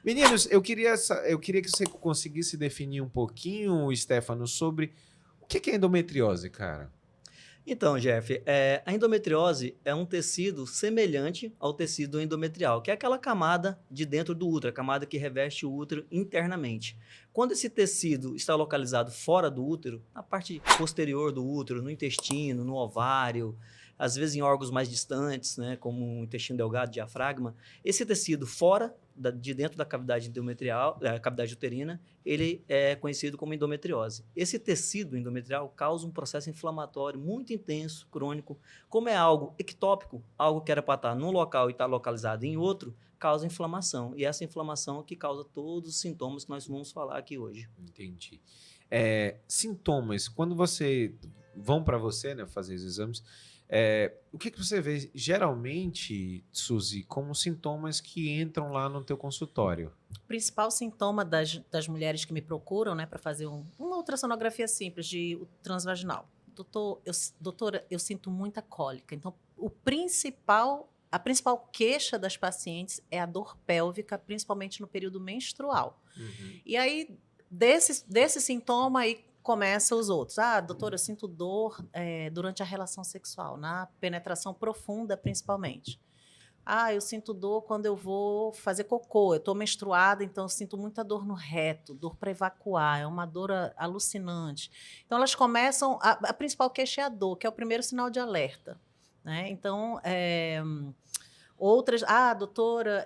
Meninos, eu queria que você conseguisse definir um pouquinho, Stefano, sobre o que é endometriose, cara. Então, Jeff, a endometriose é um tecido semelhante ao tecido endometrial, que é aquela camada de dentro do útero, a camada que reveste o útero internamente. Quando esse tecido está localizado fora do útero, na parte posterior do útero, no intestino, no ovário, às vezes em órgãos mais distantes, né, como o intestino delgado, diafragma, esse tecido fora de dentro da cavidade endometrial, cavidade uterina, ele é conhecido como endometriose. Esse tecido endometrial causa um processo inflamatório muito intenso, crônico. Como é algo ectópico, algo que era para estar num local e está localizado em outro, causa inflamação. E essa inflamação é que causa todos os sintomas que nós vamos falar aqui hoje. Entendi. Sintomas, quando vão para você, né, fazer os exames, o que você vê geralmente, Suzy, como sintomas que entram lá no teu consultório? O principal sintoma das mulheres que me procuram, né, para fazer uma ultrassonografia simples de transvaginal. Doutora, eu sinto muita cólica. Então, a principal queixa das pacientes é a dor pélvica, principalmente no período menstrual. Uhum. E aí, desse sintoma, aí começam os outros. Doutora, eu sinto dor durante a relação sexual, na penetração profunda, principalmente. Eu sinto dor quando eu vou fazer cocô. Eu estou menstruada, então eu sinto muita dor no reto, dor para evacuar, é uma dor alucinante. Então, elas começam... A principal queixa é a dor, que é o primeiro sinal de alerta, né? Então, outras... doutora,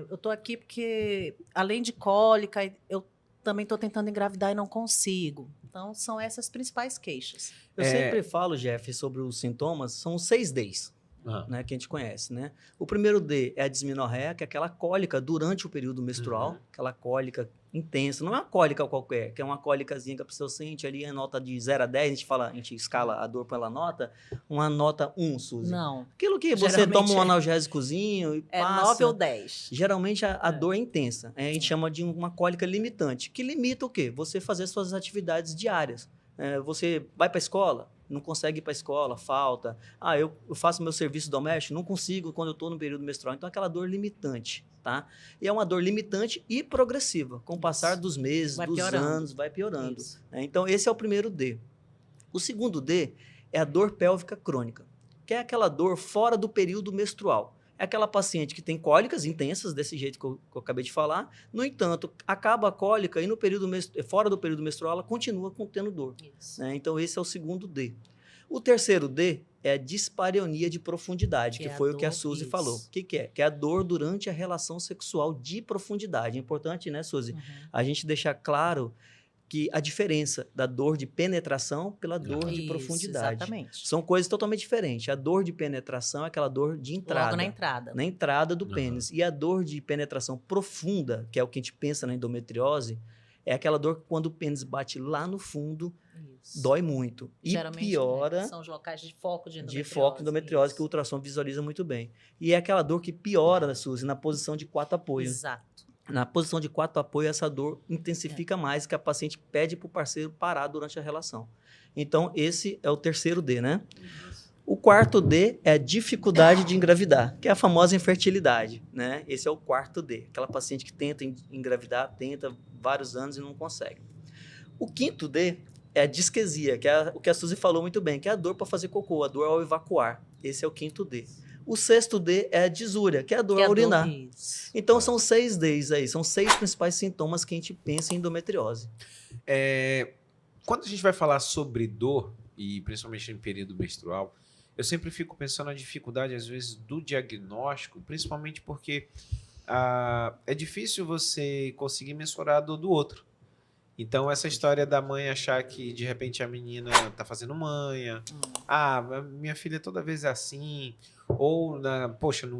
eu estou aqui porque, além de cólica, eu também estou tentando engravidar e não consigo. Então, são essas principais queixas. Eu sempre falo, Jeff, sobre os sintomas, são os 6 Ds. Né, que a gente conhece, né? O primeiro D é a dismenorreia, que é aquela cólica durante o período menstrual, aquela cólica intensa, não é uma cólica qualquer, que é uma cólicazinha que a pessoa sente ali, a nota de 0 a 10, a gente escala a dor pela nota, uma nota 1, Suzy. Não. Aquilo que você toma um analgésicozinho e passa... 9 ou 10. Geralmente a dor é intensa, a gente chama de uma cólica limitante, que limita o quê? Você fazer suas atividades diárias. Você vai para a escola, não consegue ir para a escola, falta. Eu faço meu serviço doméstico, não consigo quando eu estou no período menstrual. Então, é aquela dor limitante, tá? E é uma dor limitante e progressiva. Com o passar dos meses, dos anos, vai piorando. Então, esse é o primeiro D. O segundo D é a dor pélvica crônica, que é aquela dor fora do período menstrual. É aquela paciente que tem cólicas intensas, desse jeito que eu acabei de falar. No entanto, acaba a cólica e fora do período menstrual ela continua tendo dor. Né? Então, esse é o segundo D. O terceiro D é a dispareunia de profundidade, que foi o que a Suzy falou. O que é? Que é a dor durante a relação sexual de profundidade. É importante, né, Suzy? A gente deixar claro que a diferença da dor de penetração pela dor de profundidade. Exatamente. São coisas totalmente diferentes. A dor de penetração é aquela dor de entrada. Logo na entrada. Na entrada do pênis. E a dor de penetração profunda, que é o que a gente pensa na endometriose, é aquela dor que quando o pênis bate lá no fundo, dói muito. E geralmente, piora... São os locais de foco de endometriose. De foco de endometriose, que o ultrassom visualiza muito bem. E é aquela dor que piora, Suzy, na posição de 4 apoio. Exato. Na posição de 4 apoio, essa dor intensifica mais, que a paciente pede para o parceiro parar durante a relação. Então, esse é o terceiro D, né? O quarto D é a dificuldade de engravidar, que é a famosa infertilidade, né? Esse é o quarto D. Aquela paciente que tenta engravidar, tenta vários anos e não consegue. O quinto D é a disquesia, que é o que a Suzy falou muito bem, que é a dor para fazer cocô, a dor ao evacuar. Esse é o quinto D. O sexto D é a disúria, que é a dor ao urinar. Então, são 6 Ds aí. São 6 principais sintomas que a gente pensa em endometriose. Quando a gente vai falar sobre dor, e principalmente em período menstrual, eu sempre fico pensando na dificuldade, às vezes, do diagnóstico, principalmente porque é difícil você conseguir mensurar a dor do outro. Então, essa história da mãe achar que, de repente, a menina tá fazendo manha. Minha filha toda vez é assim. Ou,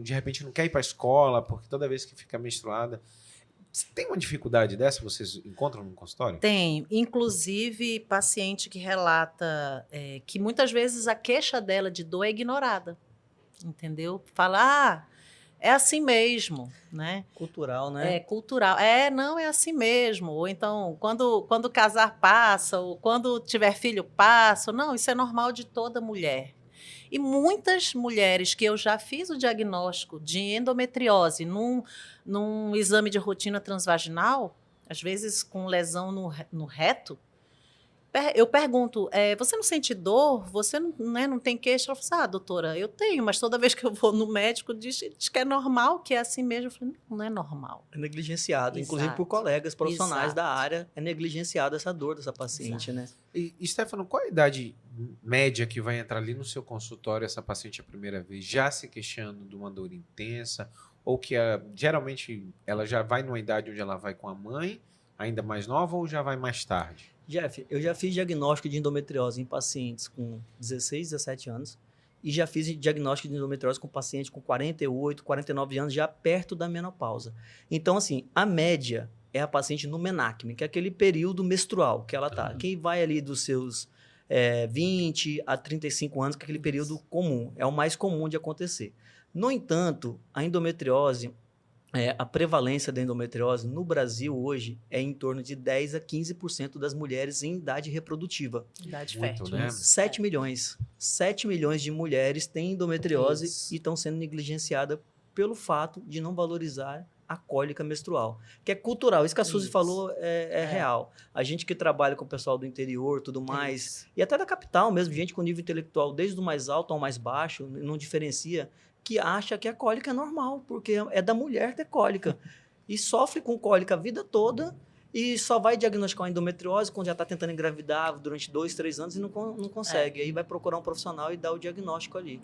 de repente não quer ir para a escola porque toda vez que fica menstruada. Tem uma dificuldade dessa? Vocês encontram no consultório? Tem. Inclusive, paciente que relata que muitas vezes a queixa dela de dor é ignorada. Entendeu? Fala, é assim mesmo, né? Cultural, né? É cultural. Não, é assim mesmo. Ou então, quando casar passa, ou quando tiver filho passa. Não, isso é normal de toda mulher. E muitas mulheres que eu já fiz o diagnóstico de endometriose num exame de rotina transvaginal, às vezes com lesão no reto, eu pergunto, você não sente dor? Você não, né, não tem queixa? Ela fala assim, doutora, eu tenho, mas toda vez que eu vou no médico, diz que é normal, que é assim mesmo. Eu falei, não é normal. É negligenciado, Exato. inclusive por colegas profissionais Exato. da área, é negligenciada essa dor dessa paciente, né? E Stefano, qual a idade média que vai entrar ali no seu consultório essa paciente a primeira vez, já se queixando de uma dor intensa, ou que geralmente ela já vai numa idade onde ela vai com a mãe, ainda mais nova, ou já vai mais tarde? Jeff, eu já fiz diagnóstico de endometriose em pacientes com 16, 17 anos e já fiz diagnóstico de endometriose com paciente com 48, 49 anos, já perto da menopausa. Então, assim, a média é a paciente no menacme, que é aquele período menstrual que ela tá. Quem vai ali dos seus 20 a 35 anos, que é aquele período comum, é o mais comum de acontecer. No entanto, a endometriose, a prevalência da endometriose no Brasil hoje é em torno de 10 a 15% das mulheres em idade reprodutiva. Idade Muito, fértil. né? 7 milhões. 7 milhões de mulheres têm endometriose Isso. e estão sendo negligenciadas pelo fato de não valorizar a cólica menstrual, que é cultural. Isso que a Suzy Isso. falou é real. A gente que trabalha com o pessoal do interior, tudo mais, Isso. e até da capital mesmo, gente com nível intelectual desde o mais alto ao mais baixo, não diferencia, que acha que a cólica é normal, porque é da mulher ter cólica. E sofre com cólica a vida toda e só vai diagnosticar uma endometriose quando já está tentando engravidar durante 2, 3 anos e não consegue. Aí vai procurar um profissional e dar o diagnóstico ali.